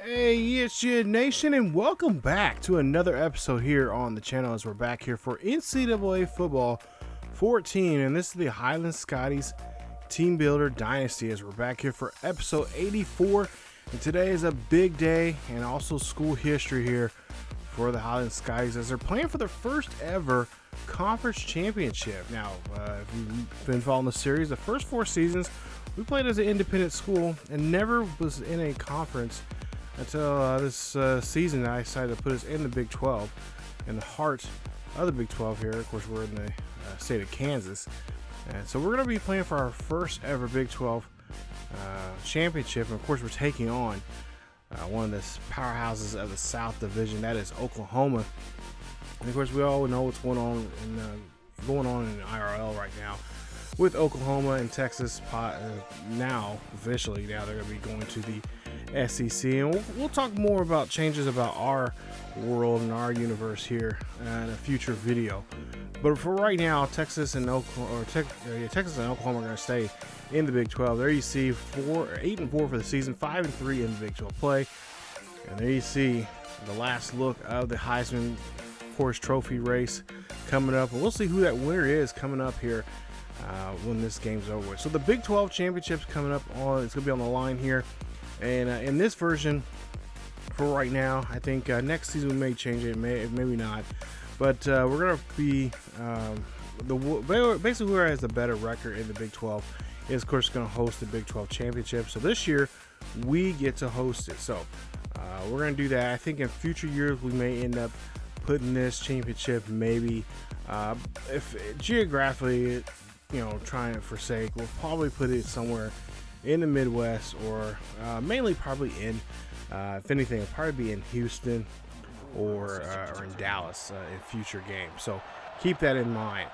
Hey, ESGNet Nation, and welcome back to another episode here on the channel as we're back here for NCAA Football 14, and this is the Highland Scotties Team Builder Dynasty as we're back here for episode 84, and today is a big day and also school history here for the Highland Scotties as they're playing for their first ever conference championship. Now, if you've been following the series, the first 4 seasons, we played as an independent school and never was in a conference until this season. I decided to put us in the Big 12, in the heart of the Big 12 here. Of course, we're in the state of Kansas, and so we're going to be playing for our first ever Big 12 championship. And of course, we're taking on one of the powerhouses of the South Division, that is Oklahoma. And of course, we all know what's going on in IRL right now with Oklahoma and Texas. Now officially, now they're going to be going to the SEC, and we'll talk more about changes about our world and our universe here in a future video. But for right now, Texas and Oklahoma are going to stay in the Big 12. There you see 8-4 for the season, 5-3 in the Big 12 play, and there you see the last look of the Heisman, of course, trophy race coming up, and we'll see who that winner is coming up here when this game's over with. So the Big 12 championship's coming up on. It's going to be on the line here. And in this version, for right now, I think next season we may change it, maybe not. But we're going to be basically whoever has the better record in the Big 12 is, of course, going to host the Big 12 championship. So this year we get to host it. So we're going to do that. I think in future years we may end up putting this championship maybe if geographically, trying it for sake, we'll probably put it somewhere in the Midwest, or mainly probably in, if anything, it'll probably be in Houston or in Dallas in future games. So keep that in mind.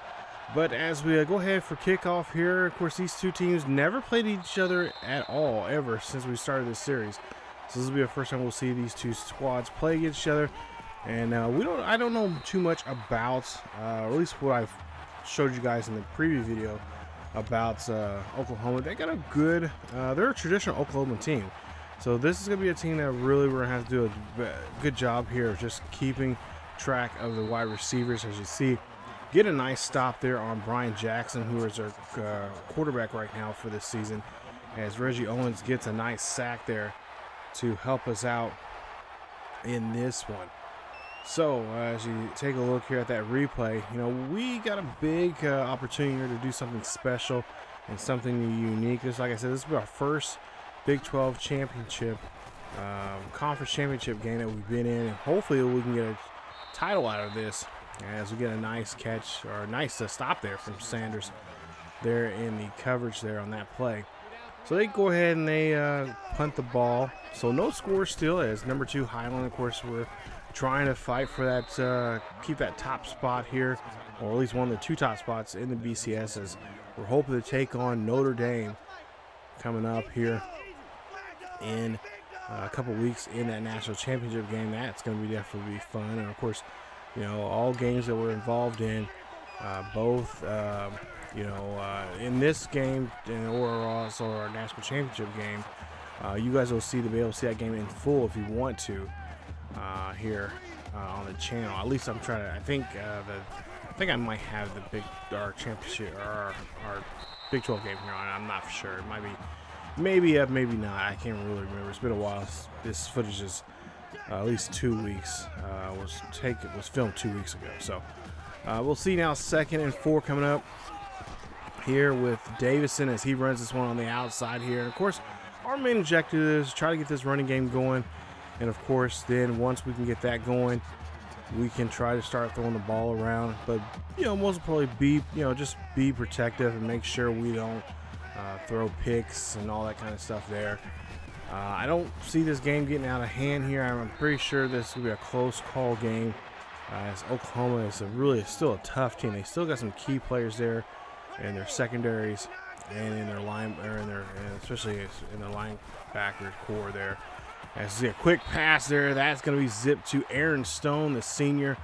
But as we go ahead for kickoff here, of course, these two teams never played each other at all ever since we started this series. So this will be the first time we'll see these two squads play against each other. And I don't know too much about, or at least what I've showed you guys in the previous video about Oklahoma. They got a good, they're a traditional Oklahoma team. So this is going to be a team that really we're going to have to do a good job here of just keeping track of the wide receivers. As you see, get a nice stop there on Brian Jackson, who is our quarterback right now for this season, as Reggie Owens gets a nice sack there to help us out in this one. So as you take a look here at that replay, we got a big opportunity here to do something special and something unique. Just like I said, this will be our first Big 12 championship, conference championship game that we've been in, and hopefully we can get a title out of this as we get a nice catch, or a nice stop there from Sanders there in the coverage there on that play. So they go ahead and they punt the ball. So no score still, as number 2 Highland, of course, we're trying to fight for that, keep that top spot here, or at least one of the 2 top spots in the BCS, as we're hoping to take on Notre Dame coming up here in a couple weeks in that national championship game. That's going to be definitely fun. And of course, all games that we're involved in, both in this game or also our national championship game, you guys will be able to see that game in full if you want to. Here on the channel. At least I'm trying to. I think I might have our championship, or our Big 12 game here on. I'm not for sure. It might be, maybe up, maybe not. I can't really remember. It's been a while. This footage is at least 2 weeks. Was filmed 2 weeks ago. So we'll see now. 2nd and 4 coming up here with Davison as he runs this one on the outside here. And of course, our main objective is try to get this running game going. And of course, then once we can get that going, we can try to start throwing the ball around. But most probably be just be protective and make sure we don't throw picks and all that kind of stuff there. I don't see this game getting out of hand here. I'm pretty sure this will be a close call game, as Oklahoma is still a tough team. They still got some key players there in their secondaries and in their especially in their linebacker core there. As a quick pass there, that's going to be zipped to Aaron Stone, the senior,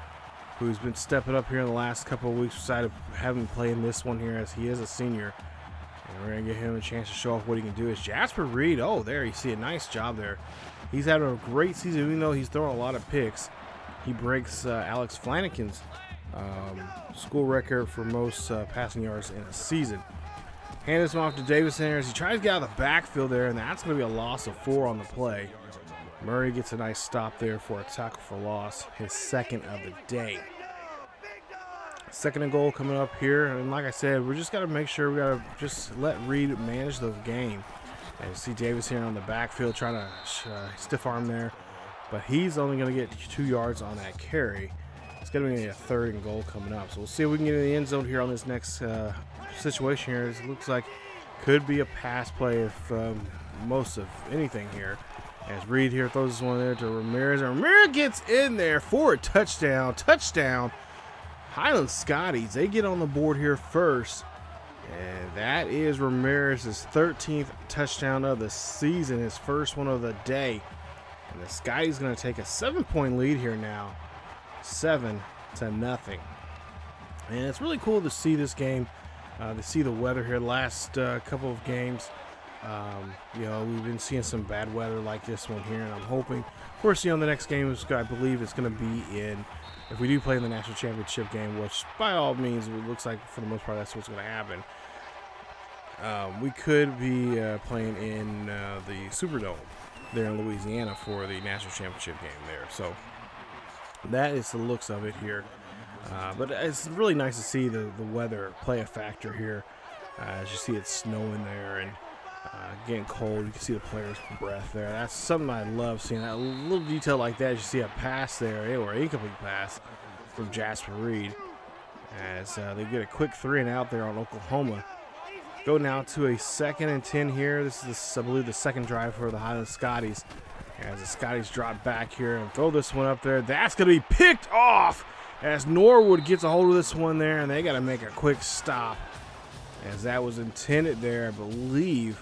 who's been stepping up here in the last couple of weeks. Decided to have him play in this one here, as he is a senior. And we're going to give him a chance to show off what he can do. Is Jasper Reed. Oh, there you see a nice job there. He's having a great season, even though he's throwing a lot of picks. He breaks Alex Flanagan's school record for most passing yards in a season. Hand this one off to Davison as he tries to get out of the backfield there, and that's going to be a loss of 4 on the play. Murray gets a nice stop there for a tackle for loss, his second of the day. Second and goal coming up here, and like I said, we just got to make sure we got to just let Reed manage the game. And you see Davis here on the backfield trying to stiff arm there, but he's only going to get 2 yards on that carry. It's going to be a 3rd and goal coming up, so we'll see if we can get in the end zone here on this next situation here. It looks like could be a pass play if most of anything here. As Reed here throws this one there to Ramirez, and Ramirez gets in there for a touchdown. Highland Scotties, they get on the board here first, and that is Ramirez's 13th touchdown of the season, his first one of the day. And the Scotties going to take a 7-point lead here now, 7-0. And it's really cool to see this game, to see the weather here. Last couple of games, we've been seeing some bad weather like this one here, and I'm hoping, of course, the next game I believe it's going to be in, if we do play in the national championship game, which by all means it looks like for the most part that's what's going to happen. We could be playing in the Superdome there in Louisiana for the national championship game there. So that is the looks of it here. But it's really nice to see the weather play a factor here. As you see, it's snowing there and getting cold. You can see the players' breath there. That's something I love seeing. That little detail like that. You see a pass there, or an incomplete pass from Jasper Reed. As they get a quick 3 and out there on Oklahoma. Go now to a 2nd and 10 here. This is, I believe, the second drive for the Highland Scotties. As the Scotties drop back here and throw this one up there. That's going to be picked off as Norwood gets a hold of this one there, and they got to make a quick stop. As that was intended there, I believe,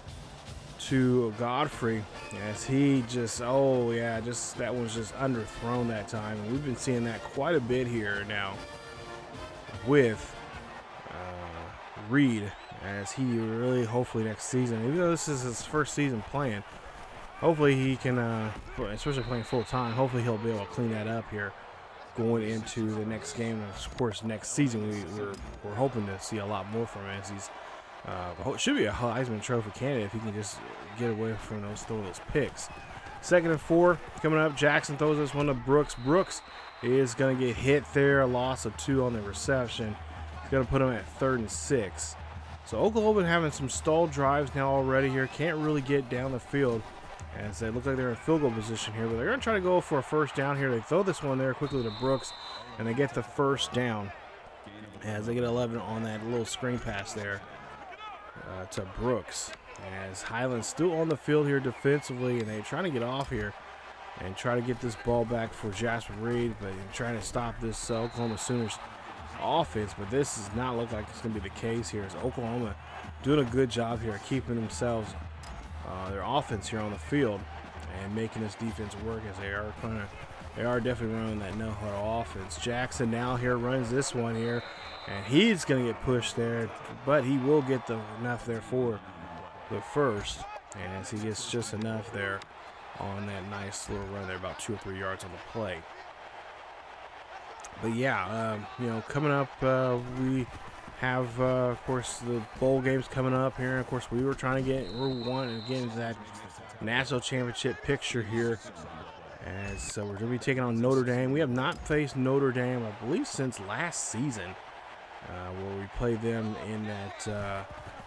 to Godfrey. As he just, that was just underthrown that time. And we've been seeing that quite a bit here now with Reed. As he really, hopefully next season, even though this is his first season playing, hopefully he can, especially playing full time, hopefully he'll be able to clean that up here going into the next game. And of course, next season we're hoping to see a lot more from him, as he's should be a Heisman Trophy candidate if he can just get away from throwing those picks. 2nd and 4 coming up. Jackson throws this one to Brooks. Brooks is going to get hit there, a loss of 2 on the reception. He's going to put him at 3rd and 6. So Oklahoma having some stalled drives now already here. Can't really get down the field as they look like they're in field goal position here. But they're going to try to go for a first down here. They throw this one there quickly to Brooks, and they get the first down as they get 11 on that little screen pass there to Brooks. As Highland's still on the field here defensively, and they're trying to get off here and try to get this ball back for Jasper Reed, but trying to stop this Oklahoma Sooners offense. But this does not look like it's going to be the case here, as Oklahoma doing a good job here keeping themselves, their offense here on the field, and making this defense work, as they are definitely running that no-huddle offense. Jackson now here runs this one here, and he's going to get pushed there, but he will get enough there for the first, as he gets just enough there on that nice little run there, about 2 or 3 yards on the play. But yeah, coming up, we have, of course, the bowl games coming up here. And of course, we're wanting to get into that national championship picture here. And so we're going to be taking on Notre Dame. We have not faced Notre Dame, I believe, since last season, where we played them in that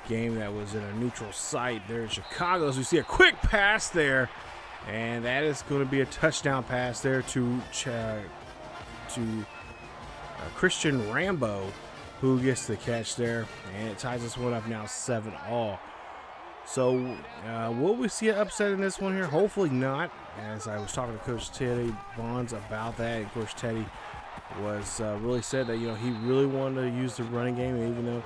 game that was in a neutral site there in Chicago. So we see a quick pass there, and that is going to be a touchdown pass there to Christian Rambo, who gets the catch there, and it ties this one up now 7-all. So will we see an upset in this one here? Hopefully not, as I was talking to Coach Teddy Bonds about that. Of course, Teddy was really said that he really wanted to use the running game, even though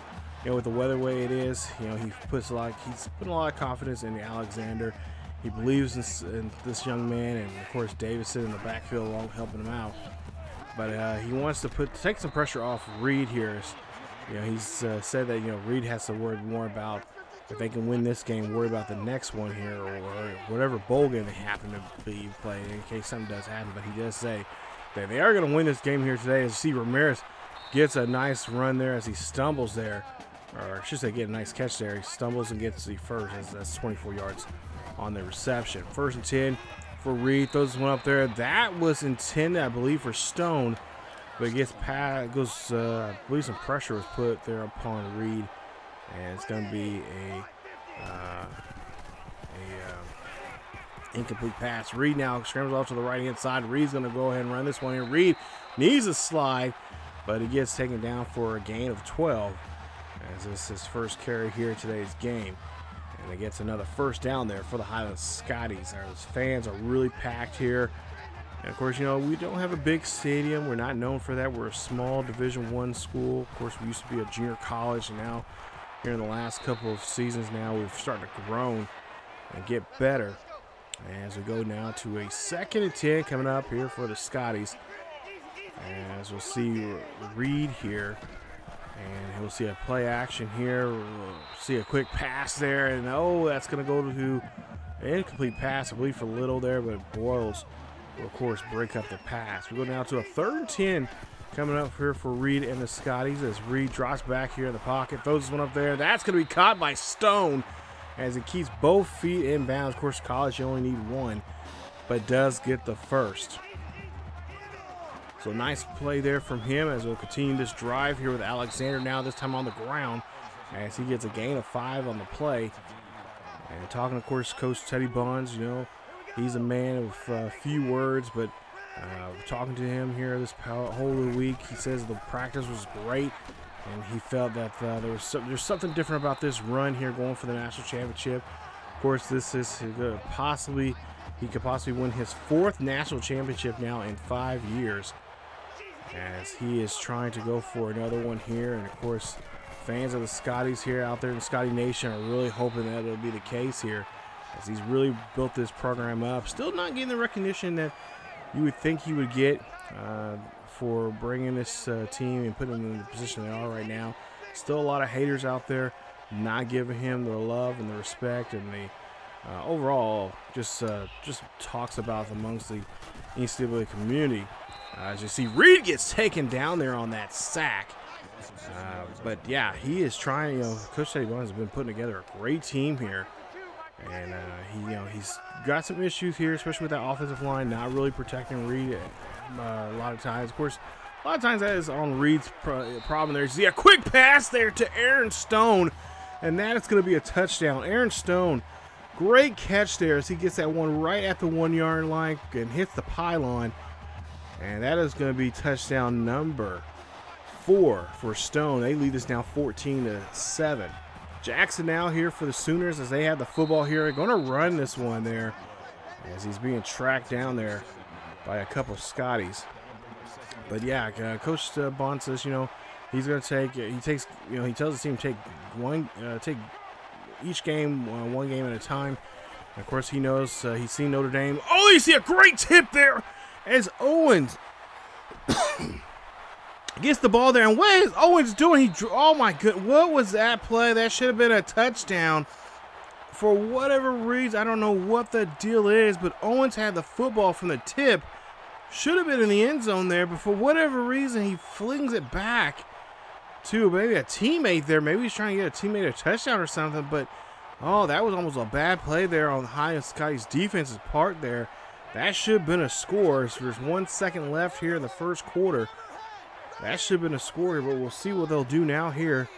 with the weather way it is, he's putting a lot of confidence in Alexander. He believes in this young man, and of course Davison in the backfield helping him out. But he wants to take some pressure off Reed here. He's said that Reed has to worry more about if they can win this game, worry about the next one here or whatever bowl game they happen to be playing in case something does happen. But he does say that they are going to win this game here today. As you see, Ramirez gets a nice run there as he stumbles there, or I should say get a nice catch there. He stumbles and gets the first. That's 24 yards on the reception. 1st and 10 for Reed. Throws one up there. That was intended, I believe, for Stone, but it gets past. Goes. I believe some pressure was put there upon Reed, and it's going to be a incomplete pass. Reed now scrambles off to the right hand side. Reed's going to go ahead and run this one here. Reed needs a slide, but he gets taken down for a gain of 12, as this is his first carry here in today's game. And it gets another first down there for the Highland Scotties. Our fans are really packed here. And of course, you know, we don't have a big stadium. We're not known for that. We're a small Division I school. Of course, we used to be a junior college, and now here in the last couple of seasons now, we've started to grow and get better. As we go now to a 2nd and 10 coming up here for the Scotties. As we'll see Reed here. And we'll see a play action here. We'll see a quick pass there. And that's going to go to an incomplete pass, I believe, for Little there. But Boyles will, of course, break up the pass. We go now to a 3rd and 10 coming up here for Reed and the Scotties. As Reed drops back here in the pocket. Throws this one up there. That's going to be caught by Stone, as he keeps both feet in bounds. Of course, college, you only need one, but does get the first. So nice play there from him as we'll continue this drive here with Alexander now, this time on the ground, as he gets a gain of 5 on the play. And talking, of course, Coach Teddy Bonds, you know, he's a man of few words, but talking to him here this whole week, he says the practice was great. And he felt that there's something different about this run here going for the national championship. Of course, this is he could possibly win his 4th national championship now in 5 years, as he is trying to go for another one here. And of course, fans of the Scotties here out there in the Scotty Nation are really hoping that it'll be the case here, as he's really built this program up. Still not getting the recognition that you would think he would get for bringing this team and putting them in the position they are right now. Still a lot of haters out there not giving him the love and the respect and the overall just talks about amongst the NCAA community. As you see, Reed gets taken down there on that sack. But yeah, he is trying. You know, Coach Teddy Bonds has been putting together a great team here, and he's got some issues here, especially with that offensive line not really protecting Reed. A lot of times, of course, a lot of times that is on Reed's problem there. You see a quick pass there to Aaron Stone, and that is going to be a touchdown. Aaron Stone, great catch there as he gets that one right at the 1 yard line and hits the pylon, and that is going to be touchdown number 4 for Stone. They lead us now 14-7. Jackson now here for the Sooners as they have the football here. They're going to run this one there as he's being tracked down there by a couple of Scotties. But yeah, Coach Bond says, you know, he's going to he tells the team to take each game one game at a time. And of course, he knows he's seen Notre Dame. Oh, you see a great tip there as Owens gets the ball there. And what is Owens doing? Oh my goodness, what was that play? That should have been a touchdown. For whatever reason, I don't know what the deal is, but Owens had the football from the tip. Should have been in the end zone there, but for whatever reason, he flings it back to maybe a teammate there. Maybe he's trying to get a teammate a touchdown or something, but oh, that was almost a bad play there on the Highland Scotties defense's part there. That should have been a score. So there's 1 second left here in the first quarter. That should have been a score, but we'll see what they'll do now here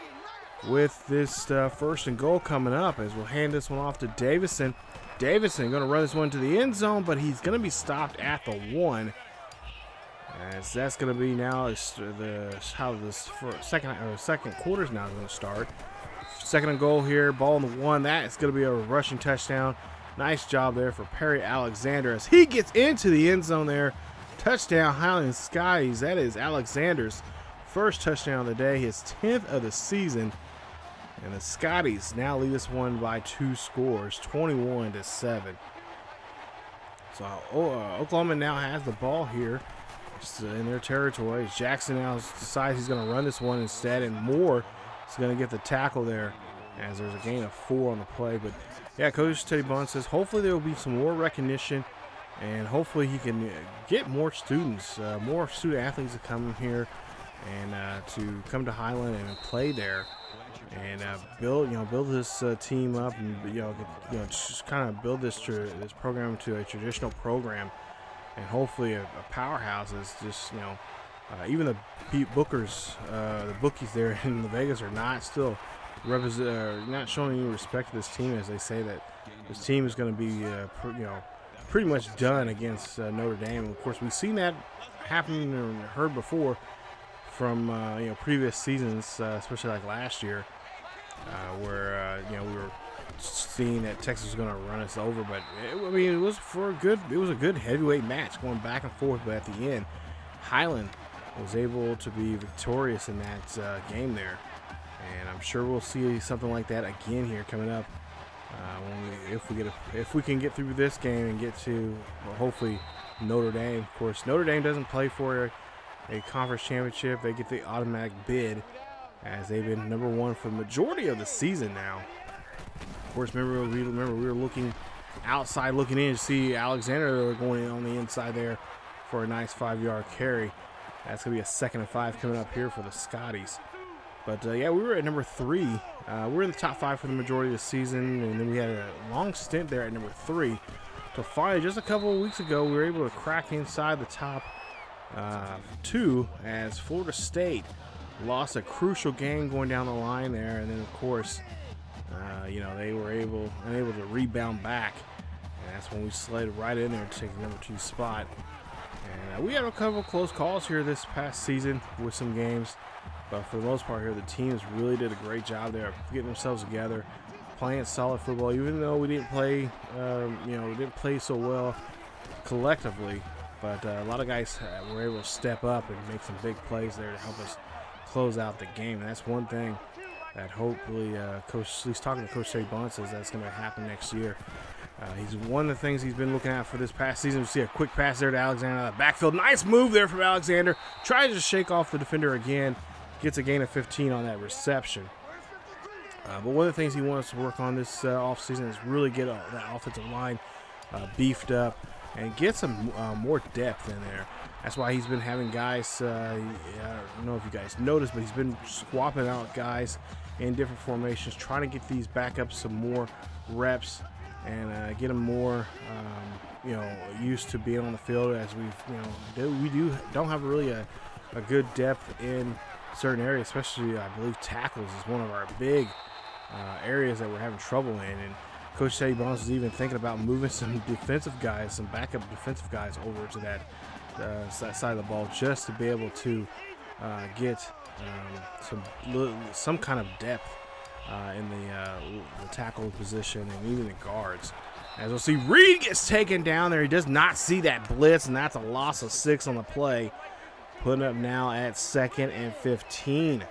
with this 1st and goal coming up, as we'll hand this one off to Davison. Davison going to run this one to the end zone, but he's going to be stopped at the 1. As that's going to be now how this second quarter is now going to start. 2nd and goal here, ball on the 1. That is going to be a rushing touchdown. Nice job there for Perry Alexander as he gets into the end zone there. Touchdown, Highland Scotties. That is Alexander's first touchdown of the day, his 10th of the season. And the Scotties now lead this one by 2 scores, 21-7. So Oklahoma now has the ball here. It's in their territory. Jackson now decides he's going to run this one instead, and Moore is going to get the tackle there as there's a gain of 4 on the play. But yeah, Coach Teddy Bond says hopefully there will be some more recognition, and hopefully he can get more students, more student athletes to come here and to come to Highland and play there, and build this team up, and just kind of build this program to a traditional program, and hopefully a powerhouse. Is just even the bookers, the bookies there in Vegas are not still not showing any respect to this team, as they say that this team is going to be pretty much done against Notre Dame. And of course, we've seen that happen and heard before from previous seasons, especially like last year, where we were seeing that Texas was going to run us over. But it was a good heavyweight match going back and forth. But at the end, Highland was able to be victorious in that game there, and I'm sure we'll see something like that again here coming up. If we can get through this game and get to hopefully Notre Dame. Of course, Notre Dame doesn't play for a conference championship. They get the automatic bid, as they've been number 1 for the majority of the season now. Of course, remember we were looking outside, looking in to see Alexander going in on the inside there for a nice 5-yard carry. That's going to be a 2nd and 5 coming up here for the Scotties. But yeah, we were at number 3. We're in the top 5 for the majority of the season, and then we had a long stint there at number 3. So finally, just a couple of weeks ago, we were able to crack inside the top 2 as Florida State lost a crucial game going down the line there, and then of course, they were unable to rebound back, and that's when we slid right in there to take the number 2 spot. And we had a couple of close calls here this past season with some games, but for the most part here, the teams really did a great job there of getting themselves together, playing solid football. Even though we didn't play, so well collectively, but a lot of guys were able to step up and make some big plays there to help us close out the game. And that's one thing that hopefully he's talking to Coach Teddy Bond, says that's going to happen next year. He's one of the things he's been looking at for this past season. We see a quick pass there to Alexander out of the backfield. Nice move there from Alexander. Tries to shake off the defender again. Gets a gain of 15 on that reception. But one of the things he wants to work on this offseason is really get that offensive line beefed up and get some more depth in there. That's why he's been having guys, I don't know if you guys noticed, but he's been swapping out guys in different formations, trying to get these backups some more reps and get them more, used to being on the field, as don't have really a good depth in certain areas, especially I believe tackles is one of our big areas that we're having trouble in. And Coach Teddy Bonds is even thinking about moving some defensive guys, some backup defensive guys over to that side of the ball, just to be able to get some kind of depth in the tackle position and even the guards. As we'll see, Reed gets taken down there. He does not see that blitz, and that's a loss of 6 on the play. Putting up now at 2nd and 15.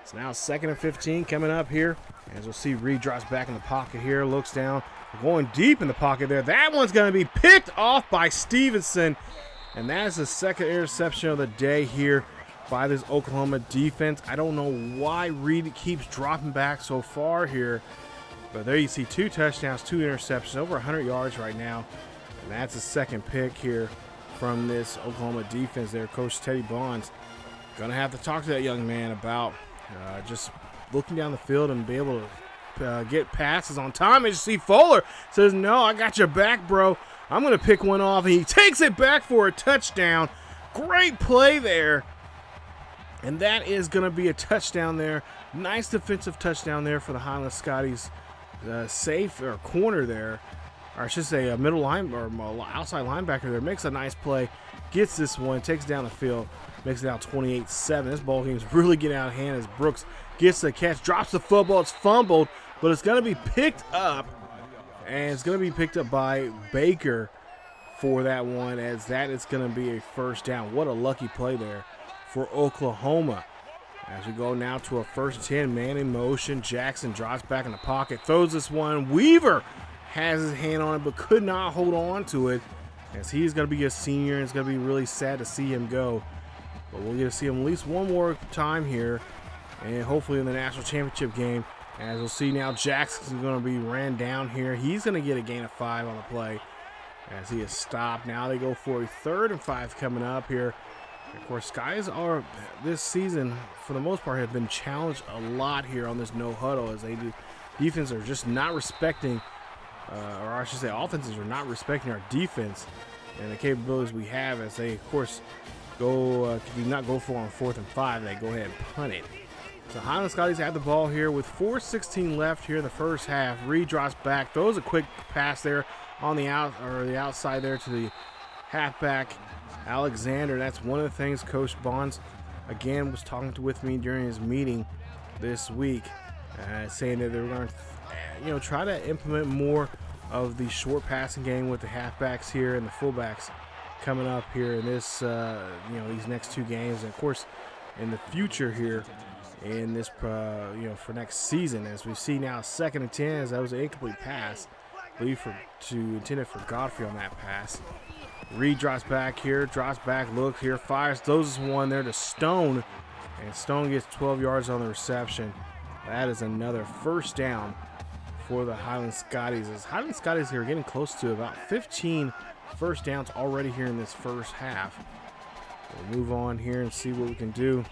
It's now 2nd and 15 coming up here. As we'll see, Reed drops back in the pocket here, looks down, going deep in the pocket there. That one's going to be picked off by Stevenson, and that is the 2nd interception of the day here by this Oklahoma defense. I don't know why Reed keeps dropping back so far here, but there you see 2 touchdowns, 2 interceptions, over 100 yards right now, and that's the 2nd pick here from this Oklahoma defense there. Coach Teddy Bonds gonna have to talk to that young man about just looking down the field and be able to get passes on time. And you see Fuller says, no, I got your back, bro. I'm gonna pick one off, and he takes it back for a touchdown. Great play there, and that is gonna be a touchdown there. Nice defensive touchdown there for the Highland Scotties. Safe or corner there, or I should say a middle line or outside linebacker there, makes a nice play, gets this one, takes it down the field, makes it now 28-7. This ball game is really getting out of hand as Brooks gets the catch, drops the football, it's fumbled, but it's going to be picked up, and it's going to be picked up by Baker for that one, as that is going to be a first down. What a lucky play there for Oklahoma. As we go now to a 1st and 10, man in motion. Jackson drops back in the pocket, throws this one. Weaver has his hand on it but could not hold on to it, as he's going to be a senior, and it's going to be really sad to see him go. But we'll get to see him at least one more time here, and hopefully in the national championship game, As we'll see now, Jackson's going to be ran down here. He's going to get a gain of 5 on the play as he is stopped. Now they go for a 3rd and 5 coming up here. Of course, Skies are this season, for the most part, have been challenged a lot here on this no huddle as they do. Defense are just not respecting, or I should say offenses are not respecting our defense and the capabilities we have as they, of course, do not go for on 4th and 5. They go ahead and punt it. So Highland Scotties have the ball here with 4:16 left here in the first half. Reed drops back, throws a quick pass there on the outside there to the halfback Alexander. That's one of the things Coach Bonds again was talking with me during his meeting this week, saying that they were going to, try to implement more of the short passing game with the halfbacks here and the fullbacks coming up here in this, these next 2 games, and of course in the future here in this, for next season. As we see now, 2nd and 10, as that was an incomplete pass, I believe intended for Godfrey on that pass. Reed drops back here, look here, fires, throws one there to Stone, and Stone gets 12 yards on the reception. That is another first down for the Highland Scotties. As Highland Scotties here getting close to about 15 first downs already here in this first half. We'll move on here and see what we can do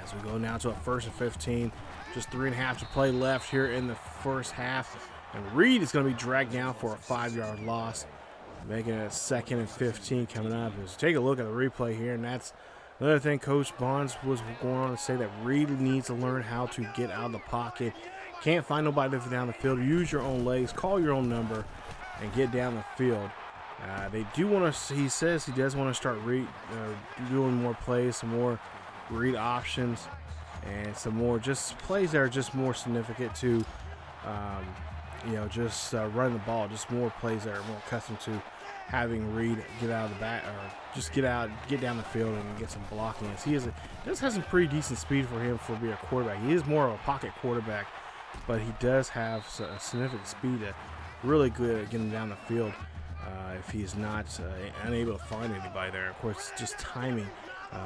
as we go now to a 1st and 15. Just 3.5 to play left here in the first half. And Reed is going to be dragged down for a 5-yard loss, making it a 2nd and 15 coming up. As take a look at the replay here, and that's another thing Coach Bonds was going on to say, that Reed needs to learn how to get out of the pocket. Can't find nobody down the field. Use your own legs, call your own number, and get down the field. They do want to. He says he does want to start doing more plays, some more read options, and some more just plays that are just more significant to, running the ball. Just more plays that are more accustomed to having Reed get out of the back, or just get down the field and get some blocking. As he does have some pretty decent speed for him for being a quarterback. He is more of a pocket quarterback, but he does have a significant speed that really good at getting down the field. If he's not unable to find anybody there, of course, just timing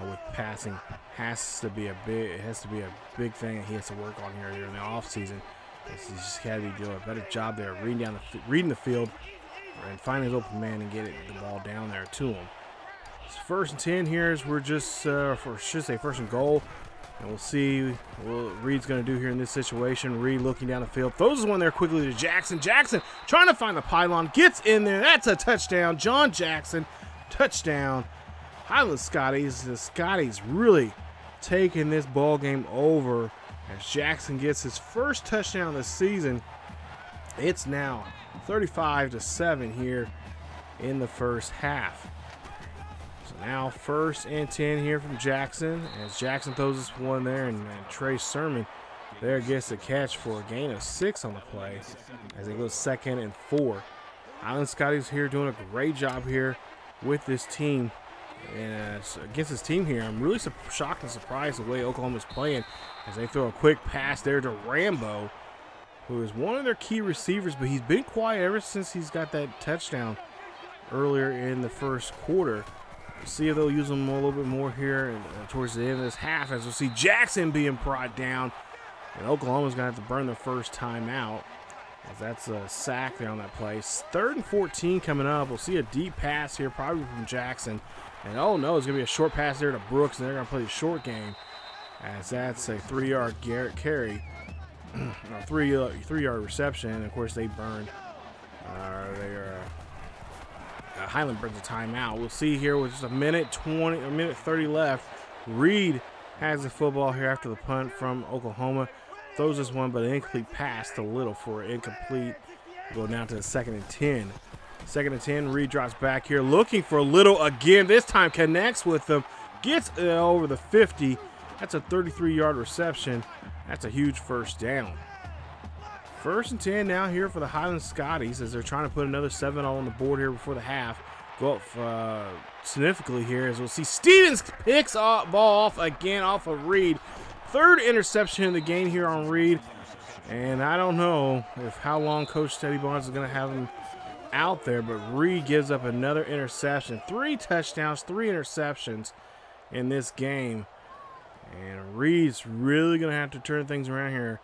with passing has to be a big thing that he has to work on here in the off season. He's just got to be doing a better job there, reading the field, and finding his open man and getting the ball down there to him. It's 1st and 10 here as we're just, 1st and goal. And we'll see what Reed's going to do here in this situation. Reed looking down the field. Throws one there quickly to Jackson. Jackson trying to find the pylon. Gets in there. That's a touchdown. John Jackson, touchdown. Highland Scotties. The Scotties really taking this ball game over as Jackson gets his first touchdown this season. It's now 35-7 here in the first half. So now 1st and 10 here from Jackson as Jackson throws this one there, and Trey Sermon there gets the catch for a gain of 6 on the play as it goes 2nd and 4. Highland Scotties here doing a great job here with this team. And against this team here, I'm really shocked and surprised the way Oklahoma's playing as they throw a quick pass there to Rambo, who is one of their key receivers, but he's been quiet ever since he's got that touchdown earlier in the first quarter. We'll see if they'll use him a little bit more here towards the end of this half, as we'll see Jackson being brought down, and Oklahoma's going to have to burn their first time out, as that's a sack there on that play. 3rd and 14 coming up. We'll see a deep pass here, probably from Jackson. And oh no, it's going to be a short pass there to Brooks, and they're going to play the short game, as that's a 3-yard carry, or 3-yard reception. And of course, they burned. Highland burns a timeout. We'll see here with just a minute 30 left. Reed has the football here after the punt from Oklahoma. Throws this one, but an incomplete pass to Little for incomplete. Go down to the 2nd and 10. 2nd and 10, Reed drops back here, looking for Little again. This time connects with them, gets over the 50. That's a 33-yard reception. That's a huge first down. 1st and 10 now here for the Highland Scotties as they're trying to put another 7 on the board here before the half. Go up significantly here as we'll see Stevens picks ball off again off of Reed. 3rd interception in the game here on Reed. And I don't know how long Coach Teddy Bonds is going to have him out there, but Reed gives up another interception. 3 touchdowns, 3 interceptions in this game. And Reed's really going to have to turn things around here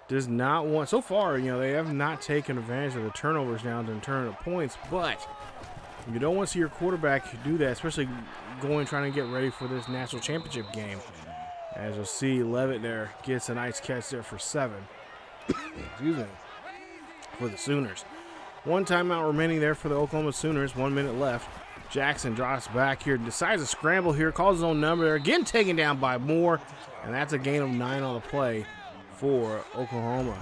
does not want, so far, you know, they have not taken advantage of the turnovers now to turn into points, but you don't want to see your quarterback do that, especially trying to get ready for this national championship game. As you'll see, Levitt there gets a nice catch there for 7. Excuse me. For the Sooners. One timeout remaining there for the Oklahoma Sooners. 1 minute left. Jackson drops back here, decides to scramble here, calls his own number there, again taken down by Moore, and that's a gain of 9 on the play for Oklahoma.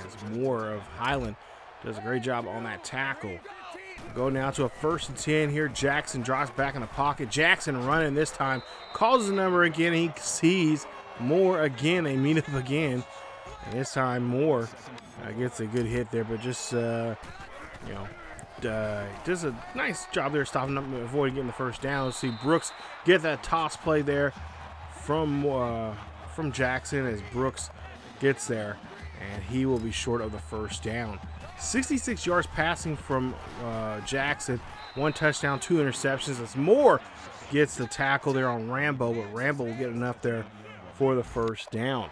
As Moore of Highland does a great job on that tackle. Go now to a 1st and 10 here. Jackson drops back in the pocket. Jackson running this time, calls his number again. He sees Moore again. They meet up again, and this time Moore gets a good hit there, but just does a nice job there stopping up and avoiding getting the first down. Let's see Brooks get that toss play there from Jackson as Brooks gets there, and he will be short of the first down. 66 yards passing from Jackson, 1 touchdown, 2 interceptions. As Moore gets the tackle there on Rambo, but Rambo will get enough there for the first down.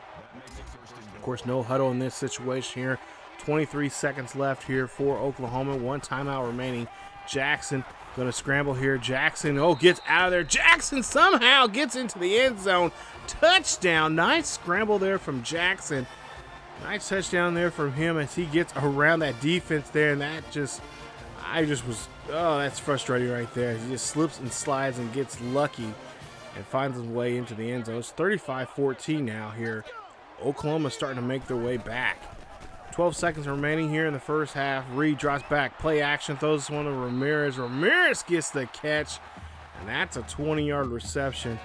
Of course, no huddle in this situation here. 23 seconds left here for Oklahoma. 1 timeout remaining. Jackson going to scramble here. Jackson, gets out of there. Jackson somehow gets into the end zone. Touchdown. Nice scramble there from Jackson. Nice touchdown there from him as he gets around that defense there, and that's frustrating right there. He just slips and slides and gets lucky and finds his way into the end zone. It's 35-14 now here. Oklahoma starting to make their way back. 12 seconds remaining here in the first half. Reed drops back, play action, throws this one to Ramirez. Ramirez gets the catch, and that's a 20-yard reception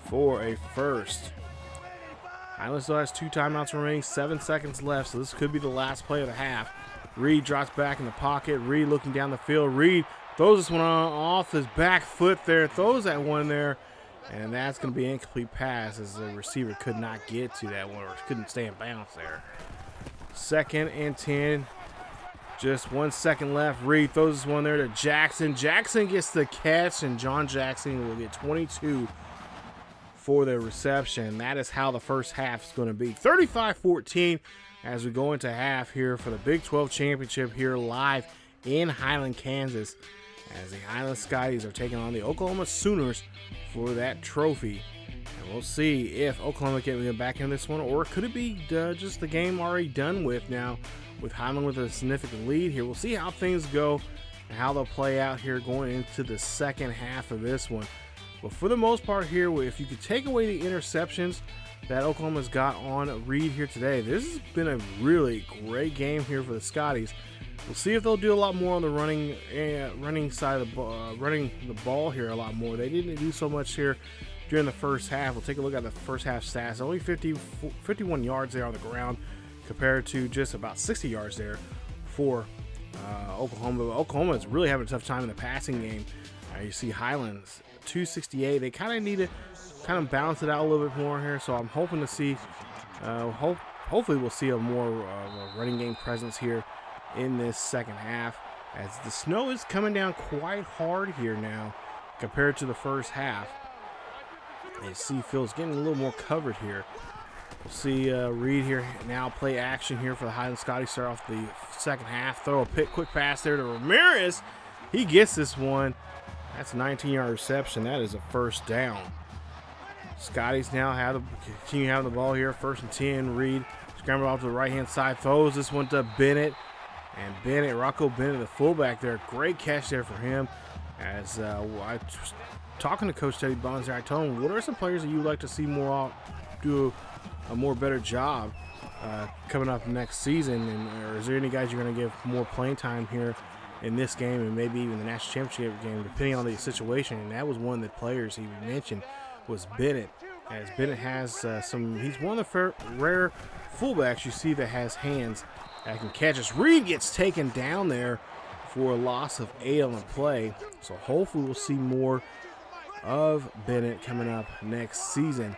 for a first. Highland still has 2 timeouts remaining, 7 seconds left, so this could be the last play of the half. Reed drops back in the pocket. Reed looking down the field. Reed throws this one off his back foot there, throws that one there, and that's going to be an incomplete pass as the receiver could not get to that one or couldn't stay in bounds there. 2nd and 10. Just 1 second left. Reed throws this one there to Jackson. Jackson gets the catch, and John Jackson will get 22 for the reception. That is how the first half is going to be. 35-14 as we go into half here for the Big 12 Championship here live in Highland, Kansas, as the Highland Scotties are taking on the Oklahoma Sooners for that trophy. And we'll see if Oklahoma can get back in this one, or could it be just the game already done with now with Highland with a significant lead here. We'll see how things go and how they'll play out here going into the second half of this one. But for the most part here, if you could take away the interceptions that Oklahoma's got on Reed here today, this has been a really great game here for the Scotties. We'll see if they'll do a lot more on the running side of the running the ball here a lot more. They didn't do so much here during the first half. We'll take a look at the first half stats. Only 51 yards there on the ground compared to just about 60 yards there for Oklahoma. Oklahoma is really having a tough time in the passing game. You see Highlands 268. They kind of need to balance it out a little bit more here. So I'm hoping to see, hopefully we'll see a more running game presence here in this second half, as the snow is coming down quite hard here now compared to the first half. You see Phil's getting a little more covered here. We'll see Reed here now play action here for the Highland Scotties. Start off the second half. Throw a quick pass there to Ramirez. He gets this one. That's a 19-yard reception. That is a first down. Scotties now continue having the ball here. 1st and 10. Reed scrambled off to the right-hand side. Throws this one to Bennett. And Rocco Bennett, the fullback there. Great catch there for him. As I was talking to Coach Teddy Bonds there, I told him, what are some players that you would like to see more do a better job coming up next season? Or is there any guys you're going to give more playing time here in this game and maybe even the national championship game, depending on the situation? And that was one of the players he mentioned was Bennett, as Bennett has he's one of the rare fullbacks you see that has hands that can catch us. Reed gets taken down there for a loss of 8 on the play, so hopefully we'll see more of Bennett coming up next season.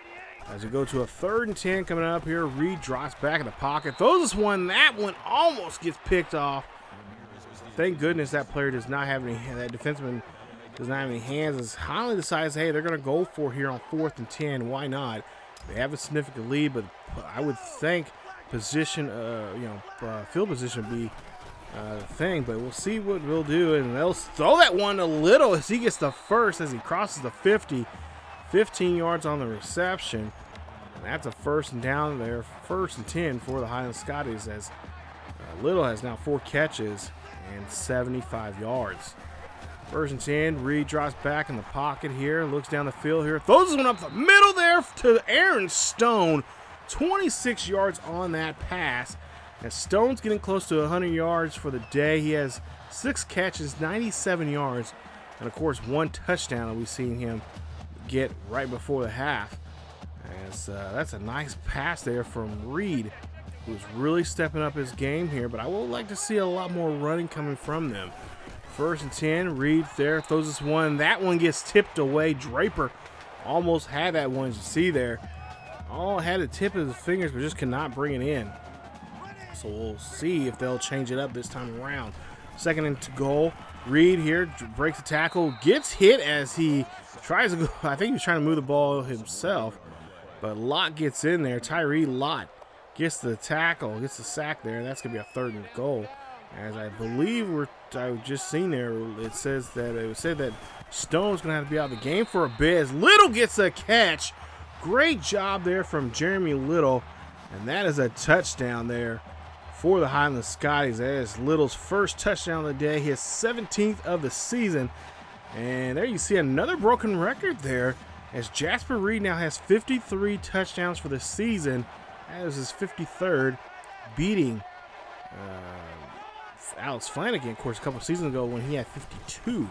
As we go to a 3rd and 10 coming up here, Reed drops back in the pocket, throws this one, that one almost gets picked off. Thank goodness that player does not have that defenseman does not have any hands, as Highland decides, hey, they're going to go for here on 4th and 10. Why not? They have a significant lead, but I would think position, field position be thing, but we'll see what we'll do. And they'll throw that one a little as he gets the first as he crosses the 50, 15 yards on the reception. And that's a first and down there, 1st and 10 for the Highland Scotties, as Little has now 4 catches and 75 yards. 1st and 10, Reed drops back in the pocket here, looks down the field here, throws this one up the middle there to Aaron Stone. 26 yards on that pass. And Stone's getting close to 100 yards for the day. He has 6 catches, 97 yards, and of course 1 touchdown that we've seen him get right before the half. As that's a nice pass there from Reed, who's really stepping up his game here, but I would like to see a lot more running coming from them. 1st and 10, Reed there, throws this one. That one gets tipped away. Draper almost had that one, as you see there. All had a tip of his fingers, but just could not bring it in. So we'll see if they'll change it up this time around. 2nd and goal. Reed here breaks the tackle, gets hit as he tries to go. I think he was trying to move the ball himself, but Lott gets in there. Tyree Lott gets the tackle, gets the sack there. That's going to be a 3rd and goal. As I believe I've just seen there, it said that Stone's going to have to be out of the game for a bit as Little gets a catch. Great job there from Jeremy Little, and that is a touchdown there for the Highland Scotties. That is Little's 1st touchdown of the day, his 17th of the season. And there you see another broken record there, as Jasper Reed now has 53 touchdowns for the season. That is his 53rd, beating Alex Flanagan, of course, a couple seasons ago when he had 52.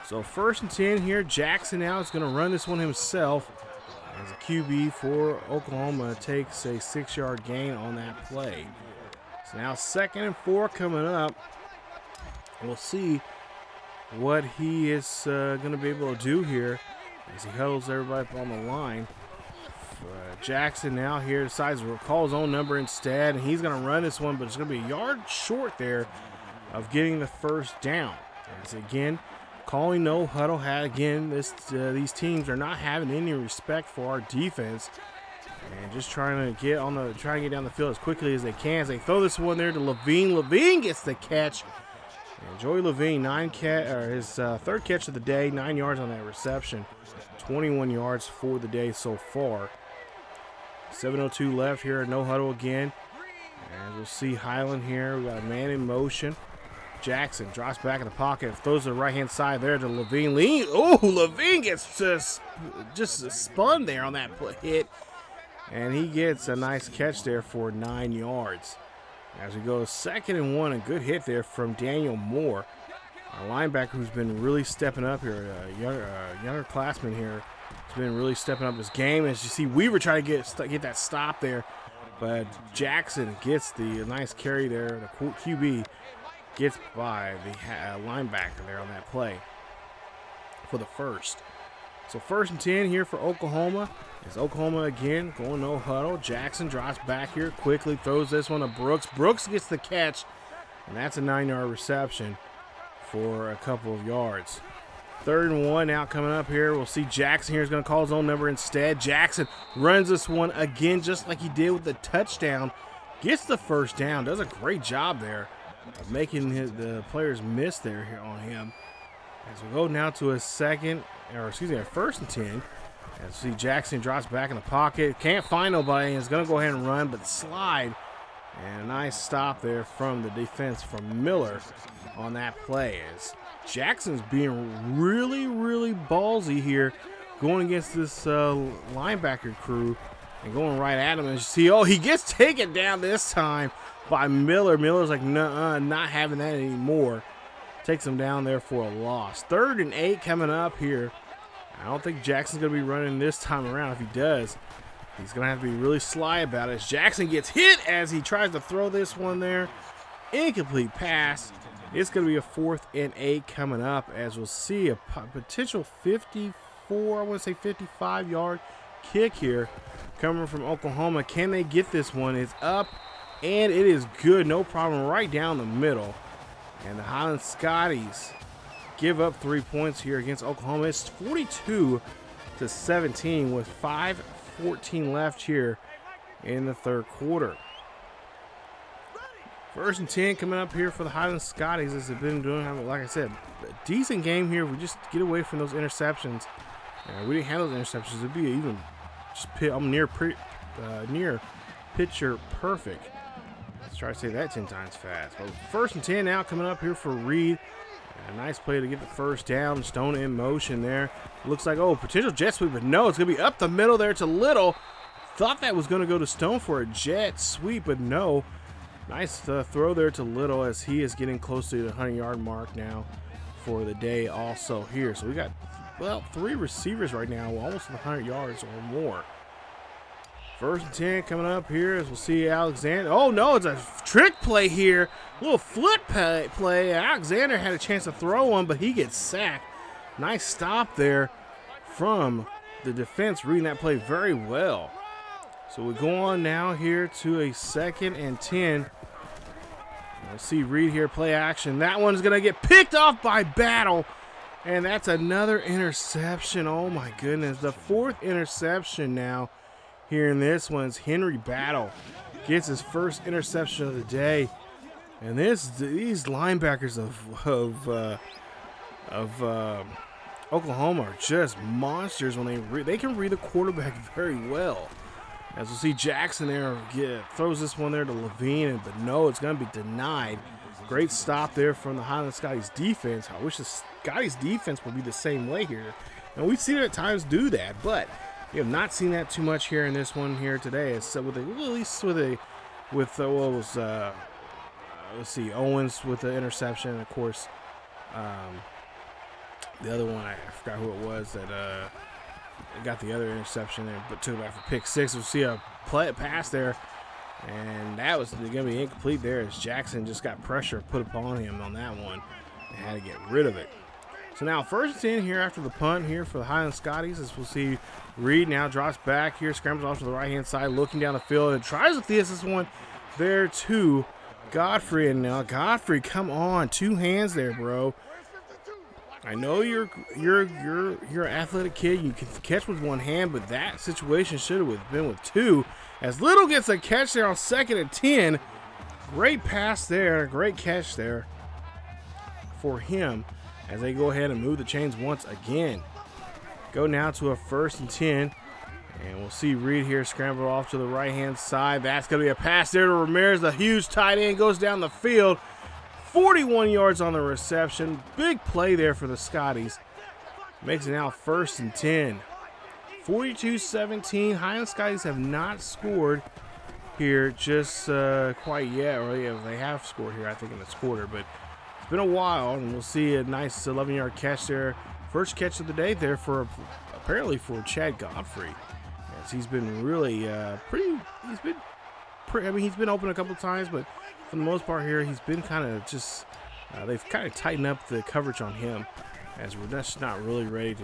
So 1st and 10 here. Jackson now is going to run this one himself, as a QB for Oklahoma takes a 6-yard gain on that play. So now 2nd and 4 coming up. We'll see what he is going to be able to do here as he huddles everybody up on the line. Jackson now here decides to call his own number instead, and he's going to run this one, but it's going to be a yard short there of getting the 1st down. As again, calling no huddle. These teams are not having any respect for our defense, and just trying to get down the field as quickly as they can. As they throw this one there to Levine. Levine gets the catch. And Joey Levine, his 3rd catch of the day, 9 yards on that reception, 21 yards for the day so far. 7:02 left here, no huddle again. And we'll see Highland here. We got a man in motion. Jackson drops back in the pocket, throws to the right-hand side there to Levine. Levine gets just spun there on that hit. And he gets a nice catch there for 9 yards. As we go 2nd and 1, a good hit there from Daniel Moore, a linebacker who's been really stepping up here, younger classman here. He's been really stepping up his game. As you see, Weaver trying to get that stop there, but Jackson gets the nice carry there. The QB gets by the linebacker there on that play for the 1st. So 1st and 10 here for Oklahoma. It's Oklahoma again going no huddle. Jackson drops back here quickly, throws this one to Brooks. Brooks gets the catch, and that's a 9-yard reception for a couple of yards. 3rd and 1 now coming up here. We'll see Jackson here is going to call his own number instead. Jackson runs this one again just like he did with the touchdown. Gets the 1st down. Does a great job there of making the players miss there here on him. As we go now to a 1st and 10. As we see Jackson drops back in the pocket. Can't find nobody. Is going to go ahead and run, but slide. And a nice stop there from the defense from Miller on that play. As Jackson's being really, really ballsy here, going against this linebacker crew and going right at him. As you see, he gets taken down this time by Miller. Miller's like, nuh-uh, not having that anymore. Takes him down there for a loss. 3rd and 8 coming up here. I don't think Jackson's going to be running this time around. If he does, he's going to have to be really sly about it. As Jackson gets hit as he tries to throw this one there. Incomplete pass. It's going to be a 4th and 8 coming up, as we'll see a potential 55-yard kick here coming from Oklahoma. Can they get this one? It's up, and it is good. No problem, right down the middle. And the Highland Scotties give up 3 points here against Oklahoma. It's 42-17 with 5:14 left here in the 3rd quarter. First and 10 coming up here for the Highland Scotties, as they've been doing. Like I said, a decent game here. We just get away from those interceptions. We didn't have those interceptions. It'd be even just I'm near picture perfect. Let's try to say that 10 times fast. But first and 10 now coming up here for Reed. A nice play to get the first down. Stone in motion there. Looks like, oh, potential jet sweep, but no, it's going to be up the middle there to Little. Thought that was going to go to Stone for a jet sweep, but no. Nice throw there to Little, as he is getting close to the 100-yard mark now for the day also here. So we got, well, 3 receivers right now, almost 100 yards or more. First and 10 coming up here, as we'll see Alexander. Oh, no, it's a trick play here. A little flip play. Alexander had a chance to throw one, but he gets sacked. Nice stop there from the defense, reading that play very well. So we go on now here to a 2nd and 10. We'll see Reed here play action. That one's going to get picked off by Battle. And that's another interception. Oh, my goodness. The 4th interception now here in this one's Henry Battle. Gets his first interception of the day. And these linebackers of Oklahoma are just monsters when they can read the quarterback very well. As we'll see Jackson there throws this one there to Levine, but no, it's going to be denied. Great stop there from the Highland Scotties defense. I wish the Scotties defense would be the same way here. And we've seen it at times do that, but you have not seen that too much here in this one here today. It's let's see, Owens with the interception, and of course, the other one, I forgot who it was that got the other interception but took it back for pick 6. We'll see a pass there, and that was going to be incomplete there, as Jackson just got pressure put upon him on that one and had to get rid of it. So now first and 10 here after the punt here for the Highland Scotties, as we'll see Reed now drops back here, scrambles off to the right-hand side, looking down the field, and tries to this one there to Godfrey. And now Godfrey, come on, 2 hands there, bro. I know you're an athletic kid. You can catch with 1 hand, but that situation should have been with 2. As Little gets a catch there on 2nd and 10. Great pass there, great catch there for him, as they go ahead and move the chains once again. Go now to a 1st and 10. And we'll see Reed here scramble off to the right-hand side. That's going to be a pass there to Ramirez. The huge tight end goes down the field. 41 yards on the reception. Big play there for the Scotties. Makes it now 1st and 10. 42-17. Highland Scotties have not scored here just quite yet. Or yeah, they have scored here, I think, in this quarter. But it's been a while, and we'll see a nice 11-yard catch there. First catch of the day there apparently for Chad Godfrey. As he's been really he's been open a couple times, but for the most part here, he's been kind of just, they've kind of tightened up the coverage on him, as we're just not really ready to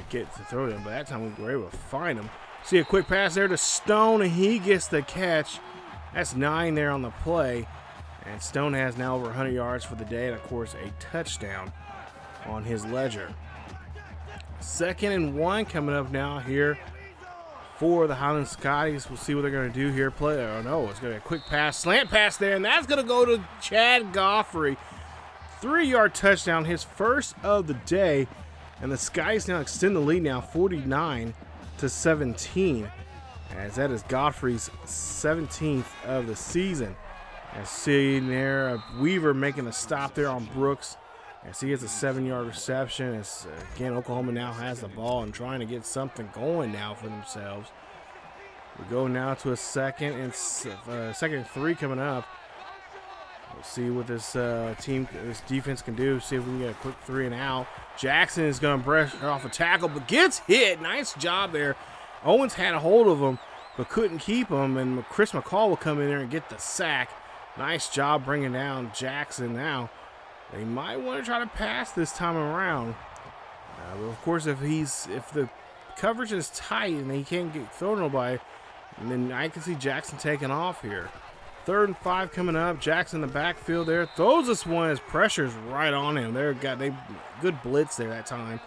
throw him. But that time we were able to find him. See a quick pass there to Stone, and he gets the catch. That's 9 there on the play. And Stone has now over 100 yards for the day, and of course a touchdown on his ledger. 2nd and 1 coming up now here for the Highland Scotties. We'll see what they're going to do here. It's going to be a quick pass, slant pass there, and that's going to go to Chad Godfrey. 3-yard touchdown, his first of the day, and the Scotties now extend the lead now 49-17, as that is Godfrey's 17th of the season. As seeing there, Weaver making a stop there on Brooks, as he gets a 7-yard reception. As again, Oklahoma now has the ball and trying to get something going now for themselves. We go now to a 2nd and 3 coming up. We'll see what this defense can do. See if we can get a quick 3 and out. Jackson is going to brush off a tackle, but gets hit. Nice job there. Owens had a hold of him, but couldn't keep him, and Chris McCall will come in there and get the sack. Nice job bringing down Jackson now. They might want to try to pass this time around. But of course, if the coverage is tight and he can't get thrown nobody, then I can see Jackson taking off here. 3rd and 5 coming up. Jackson in the backfield there. Throws this one as pressure's right on him. They good blitz there that time.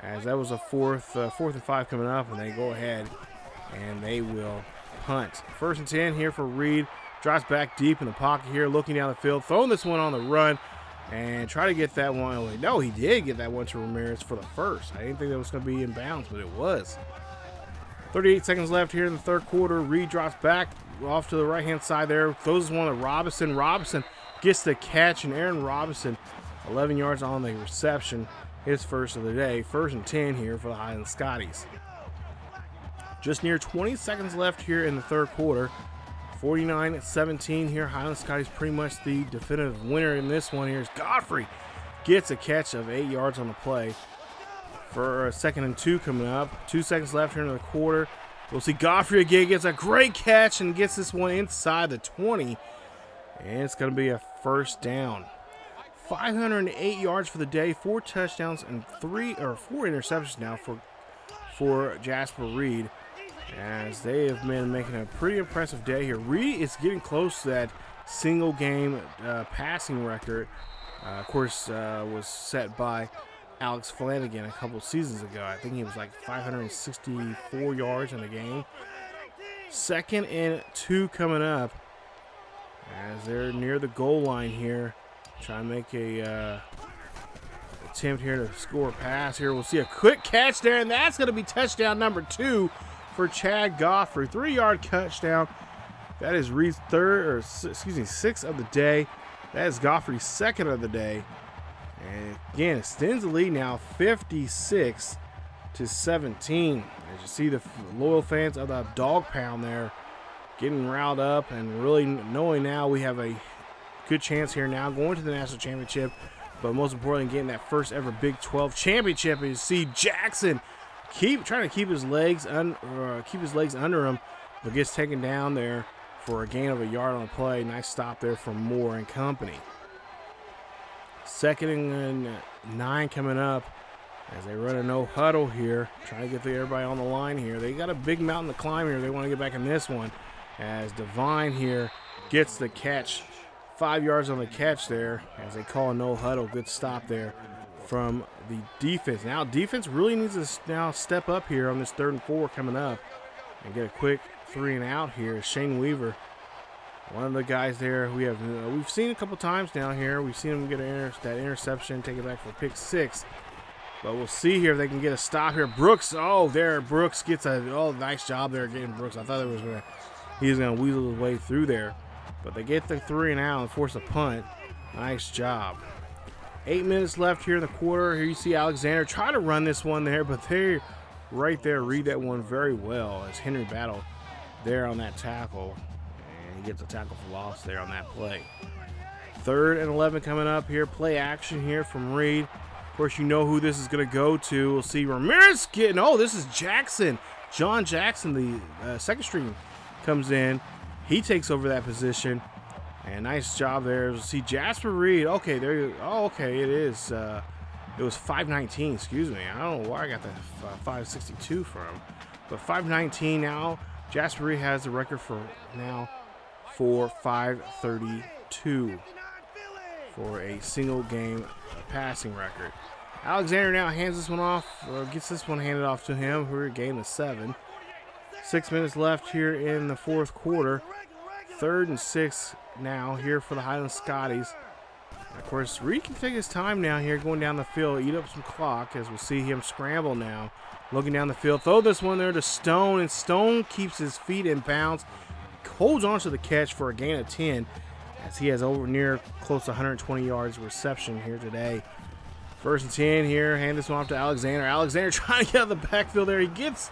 As that was a 4th and 5 coming up, and they go ahead and they will punt. 1st and 10 here for Reed. Drops back deep in the pocket here, looking down the field, throwing this one on the run, and try to get that one. No, he did get that one to Ramirez for the first. I didn't think that was going to be in bounds, but it was. 38 seconds left here in the third quarter. Reed drops back off to the right-hand side there. Throws this one to Robinson. Robinson gets the catch, and Aaron Robinson, 11 yards on the reception. His first of the day. 1st and 10 here for the Highland Scotties. Just near 20 seconds left here in the third quarter. 49-17 here. Highland Scotties pretty much the definitive winner in this one here. Godfrey gets a catch of 8 yards on the play. For a 2nd and 2 coming up. 2 seconds left here in the quarter. We'll see Godfrey again gets a great catch and gets this one inside the 20. And it's going to be a first down. 508 yards for the day, 4 touchdowns and 4 interceptions now for Jasper Reed, as they have been making a pretty impressive day here. Reed is getting close to that single game passing record. Of course, was set by Alex Flanagan a couple seasons ago. I think he was like 564 yards in a game. 2nd and 2 coming up as they're near the goal line here. Trying to make a attempt here to score a pass here. We'll see a quick catch there, and that's going to be touchdown number 2 for Chad Godfrey. 3-yard touchdown. That is Reed's 6th of the day. That is Godfrey's 2nd of the day. And again, extends the lead now 56-17. As you see the loyal fans of the Dog Pound there getting riled up and really knowing now we have a good chance here now going to the national championship, but most importantly getting that first ever Big 12 championship. And you see Jackson trying to keep his legs under him, but gets taken down there for a gain of a yard on the play. Nice stop there from Moore and company. 2nd and 9 coming up as they run a no huddle here, trying to get everybody on the line here. They got a big mountain to climb here. They want to get back in this one as Devine here gets the catch. 5 yards on the catch there as they call a no huddle. Good stop there from the defense. Now defense really needs to now step up here on this 3rd and 4 coming up and get a quick 3 and out here. Shane Weaver, one of the guys there we've seen a couple times now here. We've seen him get that interception, take it back for pick 6. But we'll see here if they can get a stop here. Brooks, Brooks gets nice job there getting Brooks. I thought he was gonna weasel his way through there. But they get the 3 and out and force a punt. Nice job. 8 minutes left here in the quarter. Here you see Alexander try to run this one there, but they right there read that one very well as Henry Battle there on that tackle. And he gets a tackle for loss there on that play. 3rd and 11 coming up here. Play action here from Reed. Of course, you know who this is going to go to. We'll see Ramirez this is Jackson. John Jackson, the 2nd string, comes in. He takes over that position, and nice job there. We'll see Jasper Reed. Okay, there you go. Oh, okay, it is. It was 519, excuse me. I don't know why I got that 562 from. But 519 now. Jasper Reed has the record for 532 for a single game passing record. Alexander now hands this one off, gets this one handed off to him. We're a game of 7. 6 minutes left here in the 4th quarter. 3rd and 6 now here for the Highland Scotties. Of course, Reed can take his time now here going down the field, eat up some clock as we'll see him scramble now. Looking down the field, throw this one there to Stone, and Stone keeps his feet in bounds, holds on to the catch for a gain of 10 as he has close to 120 yards reception here today. 1st and 10 here, hand this one off to Alexander. Alexander trying to get out of the backfield there. He gets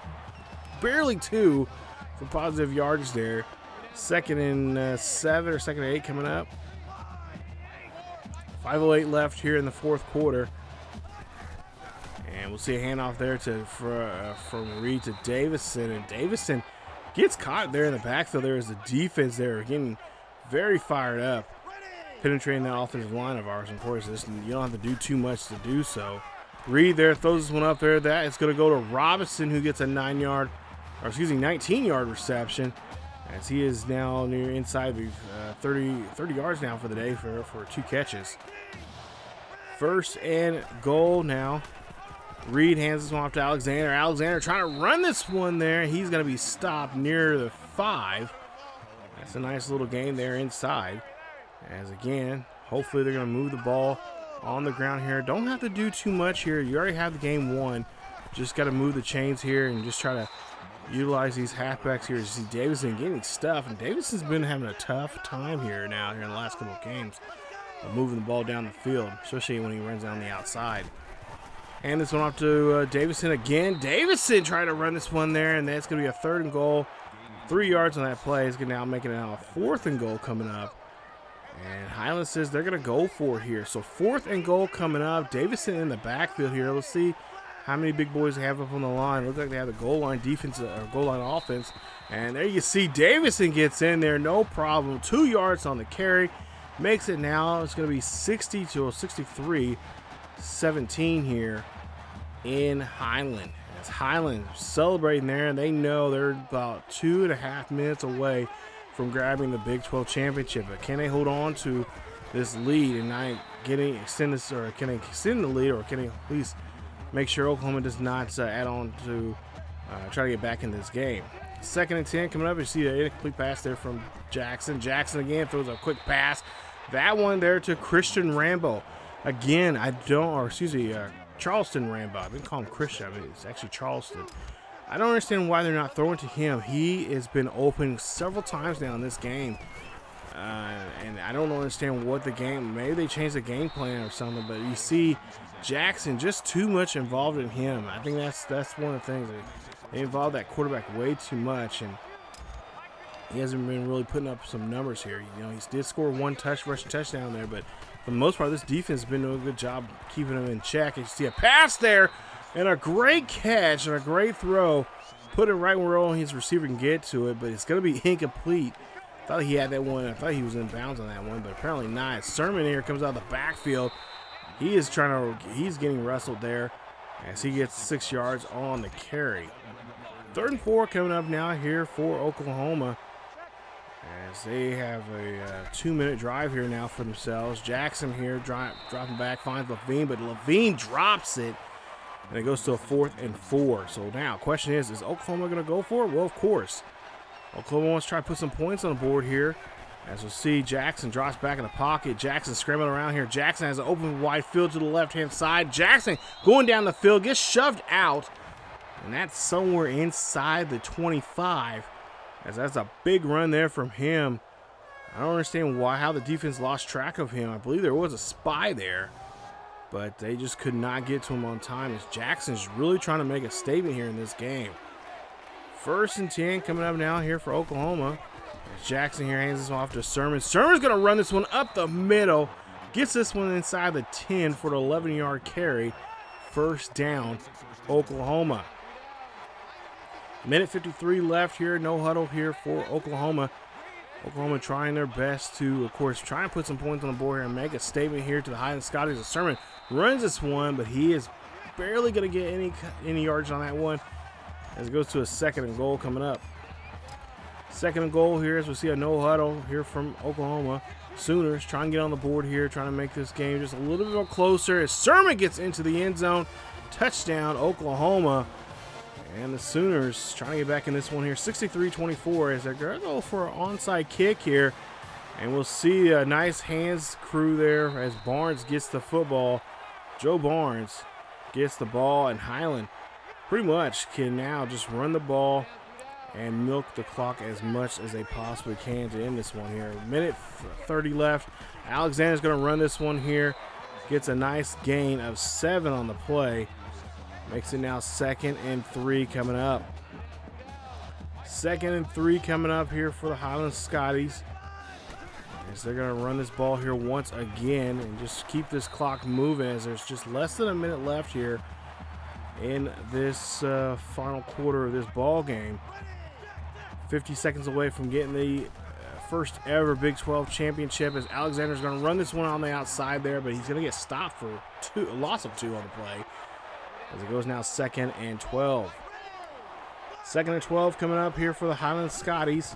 barely 2 for positive yards there. 2nd and 7 or 2nd and 8 coming up. 5:08 left here in the 4th quarter. And we'll see a handoff there from Reed to Davison. And Davison gets caught there in the backfield. There is the defense there getting very fired up, penetrating that offensive line of ours. Of course, you don't have to do too much to do so. Reed there throws this one up there. That is going to go to Robinson, who gets a 19-yard reception, as he is now near inside the 30 yards now for the day for 2 catches. 1st and goal now. Reed hands this one off to Alexander. Alexander trying to run this one there. He's going to be stopped near the 5 That's a nice little game there inside. As again, hopefully they're going to move the ball on the ground here. Don't have to do too much here. You already have the game won. Just got to move the chains here and just try to utilize these halfbacks here. You see Davison getting stuff, and Davison's been having a tough time here in the last couple of games, moving the ball down the field, especially when he runs down the outside. And this one off to Davison again. Davison trying to run this one there, and that's going to be a 3rd and goal. 3 yards on that play. He's going to now making it now a 4th and goal coming up. And Highland says they're going to go for it here. So 4th and goal coming up. Davison in the backfield here. Let's see how many big boys they have up on the line. Looks like they have the goal line defense or goal line offense. And there you see Davison gets in there, no problem. 2 yards on the carry. Makes it now. It's going to be 60 to 63-17 here in Highland. As Highland celebrating there, and they know they're about 2.5 minutes away from grabbing the Big 12 championship. But can they hold on to this lead and not extend this, or can they extend the lead, or can they at least make sure Oklahoma does not add on to try to get back in this game? 2nd and 10 coming up. You see an incomplete pass there from Jackson. Jackson again throws a quick pass. That one there to Christian Rambo. Again, Charleston Rambo. I've been calling him Christian. I mean, it's actually Charleston. I don't understand why they're not throwing to him. He has been open several times now in this game. And I don't understand what the game, maybe they changed the game plan or something, but you see Jackson just too much involved in him. I think that's one of the things. They involve that quarterback way too much, and he hasn't been really putting up some numbers here. You know, he did score 1 rushing touchdown there, but for the most part, this defense has been doing a good job keeping him in check. And you see a pass there, and a great catch and a great throw. Put it right where only his receiver can get to it, but it's going to be incomplete. Thought he had that one. I thought he was in bounds on that one, but apparently not. Sermon here comes out of the backfield. He's getting wrestled there as he gets 6 yards on the carry. 3rd and 4 coming up now here for Oklahoma, as they have a 2-minute drive here now for themselves. Jackson here dropping back, finds Levine, but Levine drops it, and it goes to a 4th and 4. So now, question is Oklahoma going to go for it? Well, of course. Oklahoma wants to try to put some points on the board here. As we'll see, Jackson drops back in the pocket. Jackson scrambling around here. Jackson has an open wide field to the left-hand side. Jackson going down the field, gets shoved out, and that's somewhere inside the 25. As that's a big run there from him. I don't understand how the defense lost track of him. I believe there was a spy there, but they just could not get to him on time, as Jackson's really trying to make a statement here in this game. 1st and 10 coming up now here for Oklahoma. As Jackson here hands this one off to Sermon. Sermon's going to run this one up the middle. Gets this one inside the 10 for the 11-yard carry. 1st down, Oklahoma. 1:53 left here. No huddle here for Oklahoma. Oklahoma trying their best to, of course, try and put some points on the board here and make a statement here to the Highland Scotties. The Sermon runs this one, but he is barely going to get any yards on that one, as it goes to a 2nd and goal coming up. 2nd and goal here, as we see a no huddle here from Oklahoma. Sooners trying to get on the board here, trying to make this game just a little bit more closer, as Sermon gets into the end zone. Touchdown, Oklahoma. And the Sooners trying to get back in this one here. 63-24 as they're going to go for an onside kick here. And we'll see a nice hands crew there as Barnes gets the football. Joe Barnes gets the ball, and Highland pretty much can now just run the ball and milk the clock as much as they possibly can to end this one here. 1:30 left. Alexander's going to run this one here. Gets a nice gain of 7 on the play. Makes it now 2nd and 3 coming up. 2nd and 3 coming up here for the Highland Scotties. As they're going to run this ball here once again and just keep this clock moving, as there's just less than a minute left here in this final quarter of this ball game. 50 seconds away from getting the first ever Big 12 championship, as Alexander's going to run this one on the outside there, but he's going to get stopped for a loss of 2 on the play. As it goes now 2nd and 12. 2nd and 12 coming up here for the Highland Scotties.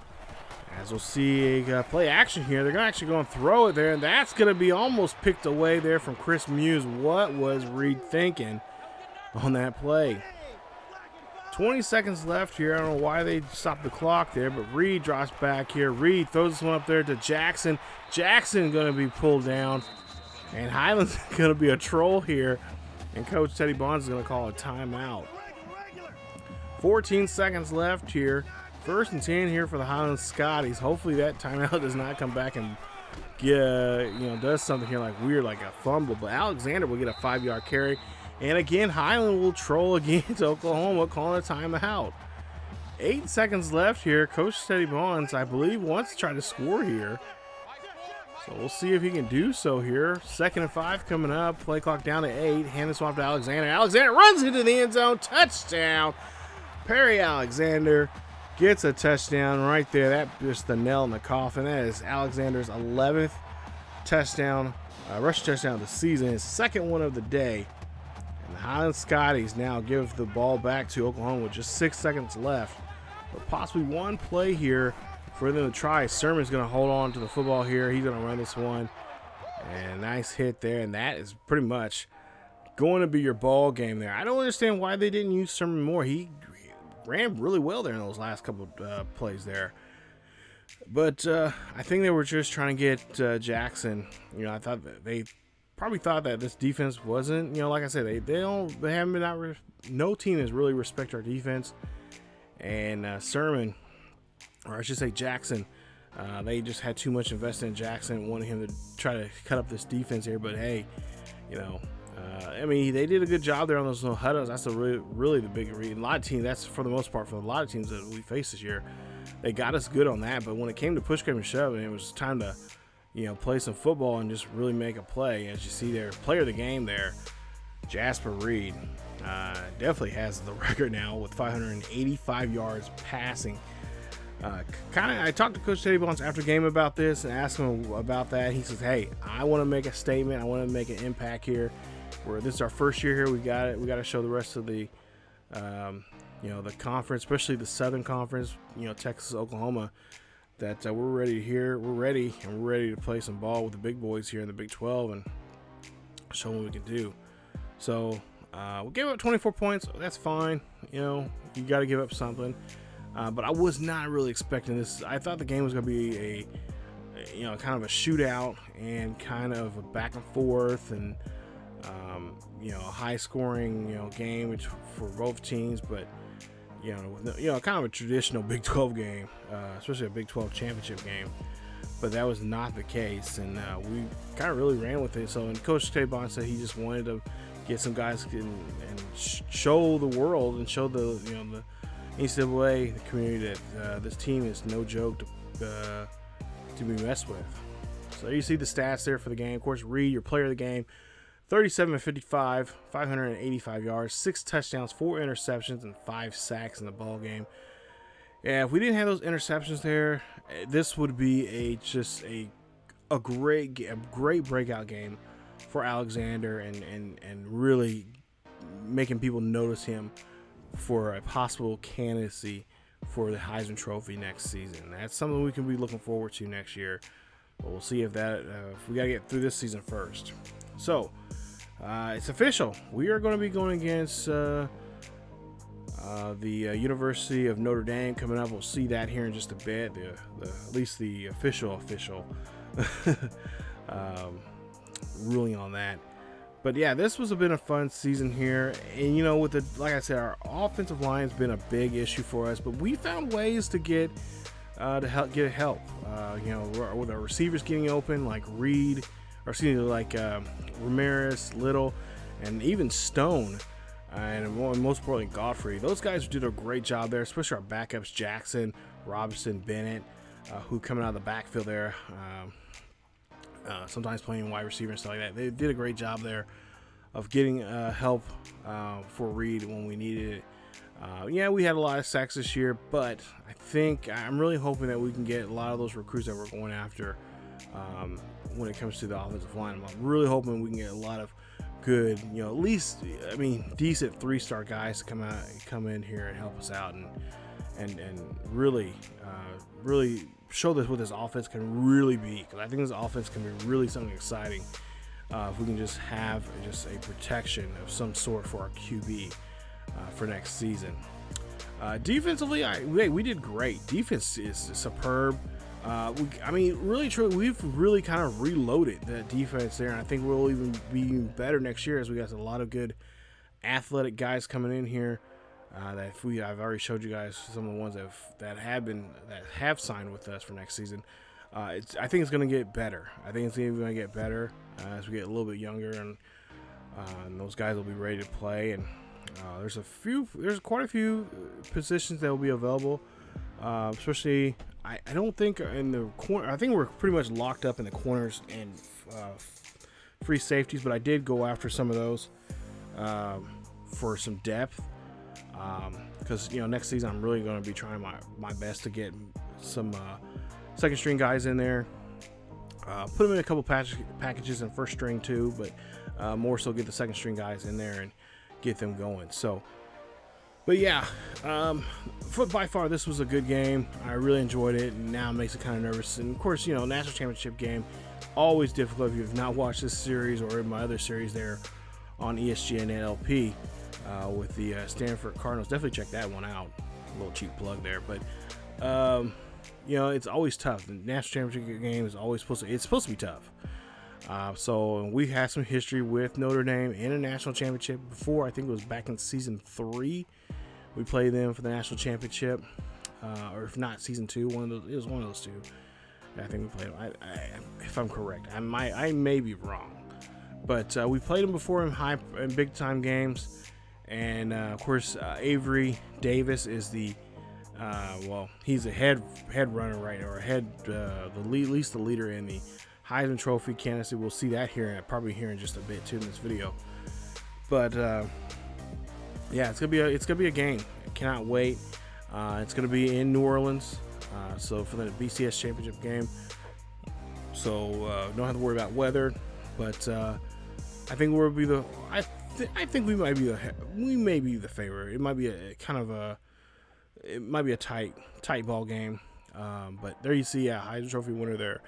As we'll see a play action here. They're actually going to throw it there, and that's going to be almost picked away there from Chris Muse. What was Reed thinking on that play? 20 seconds left here. I don't know why they stopped the clock there, but Reed drops back here. Reed throws this one up there to Jackson. Jackson going to be pulled down, and Highland's going to be a troll here, and Coach Teddy Bonds is going to call a timeout. 14 seconds left here. 1st and 10 here for the Highland Scotties. Hopefully that timeout does not come back and does something here like weird, like a fumble. But Alexander will get a 5-yard carry. And again, Highland will troll against Oklahoma, calling a timeout. 8 seconds left here. Coach Teddy Bonds, I believe, wants to try to score here. So we'll see if he can do so here. 2nd and 5 coming up. Play clock down to 8. Hand this one off to Alexander. Alexander runs into the end zone. Touchdown. Perry Alexander gets a touchdown right there. That's just the nail in the coffin. That is Alexander's 11th touchdown, rush touchdown of the season. His 2nd one of the day. And the Highland Scotties now give the ball back to Oklahoma with just 6 seconds left. But possibly one play here for them to try. Sermon's going to hold on to the football here. He's going to run this one. And nice hit there. And that is pretty much going to be your ball game there. I don't understand why they didn't use Sermon more. He ran really well there in those last couple of plays there. But I think they were just trying to get Jackson. I thought that they probably thought that this defense wasn't, like I said, they haven't been no team has really respected our defense. And Sermon, or I should say Jackson, they just had too much invested in Jackson, wanting him to try to cut up this defense here. But hey, they did a good job there on those little huddles. That's really the big reason. A lot of teams, that's for the most part, for a lot of teams that we face this year, they got us good on that. But when it came to push, came to shove, and it was time to, play some football and just really make a play. As you see there, player of the game there, Jasper Reed, definitely has the record now with 585 yards passing. I talked to Coach Teddy Bonds after game about this and asked him about that. He says, hey, I want to make a statement. I want to make an impact here. This is our first year here. We got it. We got to show the rest of the, the conference, especially the Southern Conference, Texas, Oklahoma, that we're ready here. We're ready, and we're ready to play some ball with the big boys here in the Big 12 and show them what we can do. So we gave up 24 points. That's fine. You got to give up something. But I was not really expecting this. I thought the game was going to be a kind of a shootout and kind of a back and forth and, a high scoring, game which for both teams. But, kind of a traditional Big 12 game, especially a Big 12 championship game. But that was not the case. And we kind of really ran with it. So, and Coach Teddy Bonds said he just wanted to get some guys and show the world and show the NCAA, the community, that this team is no joke to be messed with. So you see the stats there for the game. Of course, Reed, your player of the game, 37-55, 585 yards, 6 touchdowns, 4 interceptions, and 5 sacks in the ball game. Yeah, if we didn't have those interceptions there, this would be a great breakout game for Alexander and really making people notice him for a possible candidacy for the Heisman Trophy next season. That's something we can be looking forward to next year. But we'll see if we got to get through this season first. So, it's official. We are going to be going against the University of Notre Dame coming up. We'll see that here in just a bit. At least the official ruling on that. But yeah, this was been a fun season here, and like I said, our offensive line has been a big issue for us. But we found ways to get help. With our receivers getting open, like Reed, Ramirez, Little, and even Stone, and most importantly Godfrey. Those guys did a great job there, especially our backups Jackson, Robinson, Bennett, who coming out of the backfield there. Sometimes playing wide receiver and stuff like that. They did a great job there of getting help for Reed when we needed it. We had a lot of sacks this year, but I'm really hoping that we can get a lot of those recruits that we're going after when it comes to the offensive line. I'm really hoping we can get a lot of good, at least, decent 3-star guys to come in here and help us out and really show this what this offense can really be, because I think this offense can be really something exciting if we can just have a protection of some sort for our QB for next season. Defensively, we did great. Defense is superb. I mean, really, truly, we've really kind of reloaded the defense there, and I think we'll even be even better next year as we got a lot of good athletic guys coming in here. I've already showed you guys some of the ones that have signed with us for next season. I think it's going to get better. I think it's even going to get better as we get a little bit younger, and those guys will be ready to play. And there's quite a few positions that will be available, especially. I don't think in the corner. I think we're pretty much locked up in the corners and free safeties, but I did go after some of those for some depth, because next season I'm really going to be trying my best to get some second string guys in there, put them in a couple packages in first string too, but more so get the second string guys in there and get them going. So. But yeah, by far this was a good game. I really enjoyed it, and now it makes it kind of nervous. And of course, national championship game, always difficult. If you've not watched this series or in my other series there on ESGNet LP with the Stanford Cardinals, definitely check that one out. A little cheap plug there, but it's always tough. The national championship game is always supposed to be tough. So we had some history with Notre Dame in a national championship before. I think it was back in season 3. We played them for the national championship, or if not season 2, it was one of those two. I think we played them. If I'm correct, I may be wrong, but we played them before in big time games, and of course Avery Davis is the he's a head runner right, or at least the leader in the Heisman Trophy candidacy. We'll see that probably here in just a bit too in this video. But yeah, it's gonna be a game. I cannot wait. It's gonna be in New Orleans, so for the BCS championship game. So don't have to worry about weather. But I think we'll be the. I think we may be the favorite. It might be a tight ball game. But there you see, Heisman Trophy winner there.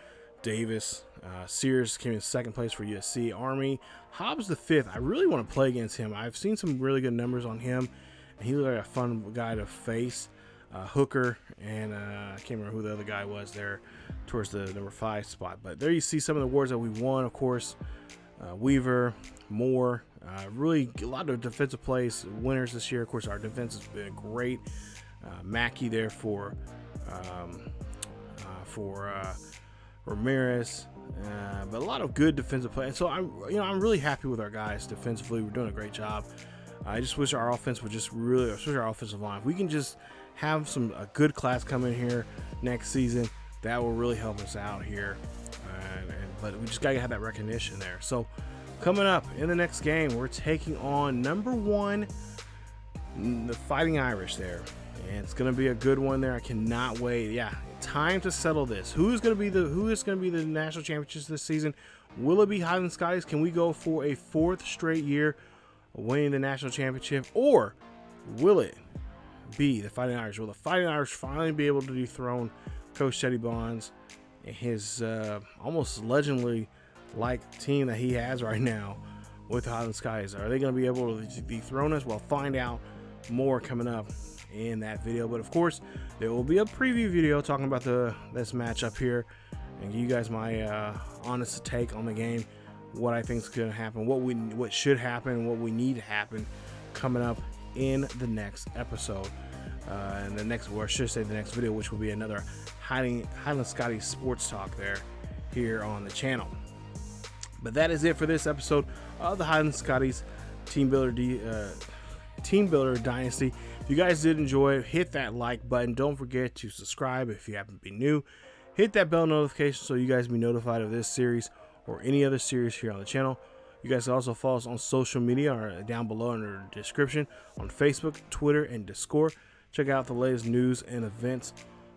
Davis, Sears came in second place for USC. Army, Hobbs the 5th. I really want to play against him. I've seen some really good numbers on him, and he looked like a fun guy to face. Hooker, and I can't remember who the other guy was there towards the number 5 spot. But there you see some of the awards that we won, of course. Weaver, Moore, really a lot of defensive plays winners this year. Of course, our defense has been great. Mackey there for Ramirez, but a lot of good defensive play. And so I'm really happy with our guys defensively. We're doing a great job. I just wish our offense would especially our offensive line. If we can just have a good class come in here next season, that will really help us out here. But we just gotta have that recognition there. So coming up in the next game, we're taking on number 1, the Fighting Irish there, and it's gonna be a good one there. I cannot wait. Yeah. Time to settle this. Who is going to be the national champions this season? Will it be Highland Scotties? Can we go for a 4th straight year winning the national championship, or will it be the Fighting Irish? Will the Fighting Irish finally be able to dethrone Coach Teddy Bonds and his almost legendary like team that he has right now with the Highland Scotties? Are they going to be able to dethrone us? We'll find out more coming up in that video. But of course, there will be a preview video talking about this matchup here and give you guys my honest take on the game, what I think is going to happen, what should happen, what we need to happen coming up in the next episode, and the next video, which will be another Highland Scotties sports talk there here on the channel. But that is it for this episode of the Highland Scotties Team Builder Dynasty. If you guys did enjoy it, hit that like button. Don't forget to subscribe if you happen to be new. Hit that bell notification so you guys be notified of this series or any other series here on the channel. You guys can also follow us on social media or down below in the description on Facebook, Twitter, and Discord. Check out the latest news and events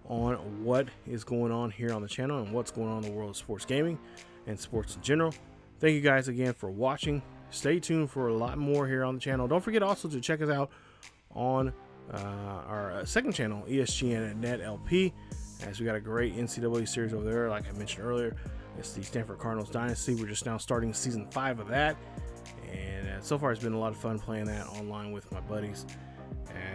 on what is going on here on the channel and what's going on in the world of sports gaming and sports in general. Thank you guys again for watching. Stay tuned for a lot more here on the channel. Don't forget also to check us out on our second channel, ESGNet LP, as we got a great NCAA series over there. Like I mentioned earlier, it's the Stanford Cardinals Dynasty. We're just now starting season 5 of that, and so far it's been a lot of fun playing that online with my buddies.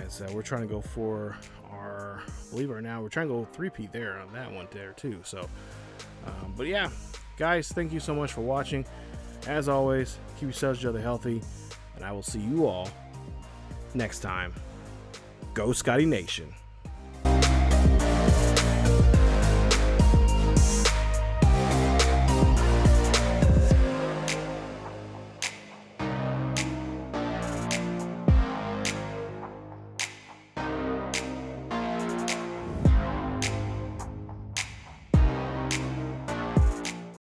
as we're trying to go for our, believe it or not, we're trying to go 3-peat there on that one there too. So, but yeah, guys, thank you so much for watching. As always, keep yourselves each other healthy, and I will see you all next time. Go Scotty Nation.